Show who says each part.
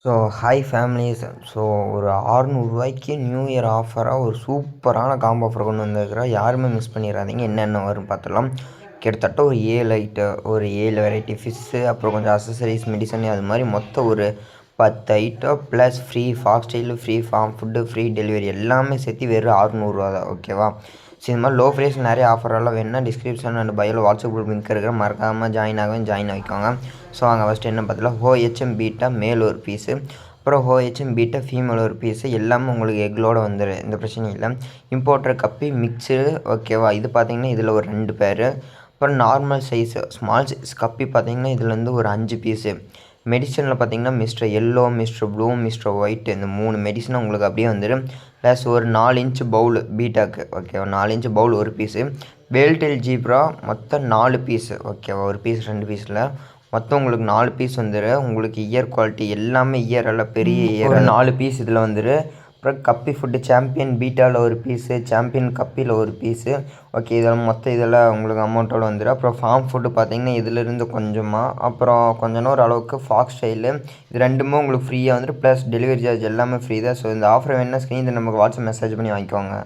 Speaker 1: So hi families. So ஒரு ரூ. 600 new year ஆஃபராக ஒரு சூப்பரான காம்போ ஆஃபர் கொண்டு வந்திருக்கிறோம். யாருமே மிஸ் பண்ணிடாதீங்க. என்னென்ன வரும்னு பார்த்துடலாம். கிட்டத்தட்ட ஒரு 7 வெரைட்டி ஃபிஷ்ஷு, அப்புறம் கொஞ்சம் அசசரிஸ், மெடிசன், அது மாதிரி மொத்தம் ஒரு 10 item plus free fast free form food, free delivery எல்லாமே சேர்த்து வெறும் ரூ. 600 தான். ஓகேவா? ஸோ இந்த மாதிரி லோ ப்ரைஸ் நிறைய ஆஃபரெல்லாம் வேணுன்னா டிஸ்கிரிப்ஷன் அண்ட் பயோவில் வாட்ஸ்அப் குரூப் லிங்க் இருக்கிற மறக்காமல் ஜாயின் ஆகிக்கோங்க. ஸோ அங்கே ஃபஸ்ட்டு என்ன பார்த்தலாம், ஹோஹெச்எம் பீட்டா மேல் ஒரு பீஸு, அப்புறம் ஹோஹெச்எம் பீட்டா ஃபீமேல் ஒரு பீஸு, எல்லாமே உங்களுக்கு எக்லோடு வந்துடும். எந்த பிரச்சனையும் இல்லை. இம்போர்ட்டர் கப்பி மிக்ஸு. ஓகேவா? இது பார்த்தீங்கன்னா இதில் ஒரு 2 பேர். அப்புறம் நார்மல் சைஸு ஸ்மால் சைஸ் கப்பி பார்த்தீங்கன்னா இதுலேருந்து ஒரு 5 பீஸு. மெடிசனில் பார்த்தீங்கன்னா mister yellow, mister blue, mister white, இந்த 3 மெடிசனும் உங்களுக்கு அப்படியே வந்துடும். ப்ளஸ் ஒரு 4 இன்ச் பவுல் பீட்டாக்கு. ஓகேவா? 4 இன்ச் பவுல் ஒரு பீஸு. வேல்டெயில் ஜீப்ரா மொத்தம் 4 பீஸு. ஓகேவா? ஒரு பீஸ் 2 பீஸில் மொத்தம் உங்களுக்கு 4 பீஸ் வந்துடும். உங்களுக்கு இயர் குவாலிட்டி எல்லாமே இயர் எல்லாம் பெரிய இயர். ஒரு 4 பீஸ் இதில் வந்துடும். அப்புறம் கப்பி ஃபுட்டு சாம்பியன் பீட்டாவில் ஒரு பீஸு, சாம்பியன் கப்பியில் ஒரு பீஸு. ஓகே, இதெல்லாம் மொத்தம் இதெல்லாம் உங்களுக்கு அமௌண்ட்டோடு வந்துடும். அப்புறம் ஃபார்ம் ஃபுட்டு பார்த்தீங்கன்னா இதிலிருந்து கொஞ்சமாக, அப்புறம் கொஞ்சம் ஒரு அளவுக்கு ஃபாக்ஸ் ஸ்டைலு, இது 2மே உங்களுக்கு ஃப்ரீயாக வந்துடும். ப்ளஸ் டெலிவரி சார்ஜ் எல்லாமே ஃப்ரீ தான். ஸோ இந்த ஆஃபர் வேணுன்னா ஸ்க்ரீனில் நமக்கு வாட்ஸ்அப் மெசேஜ் பண்ணி வாங்கிக்கோங்க.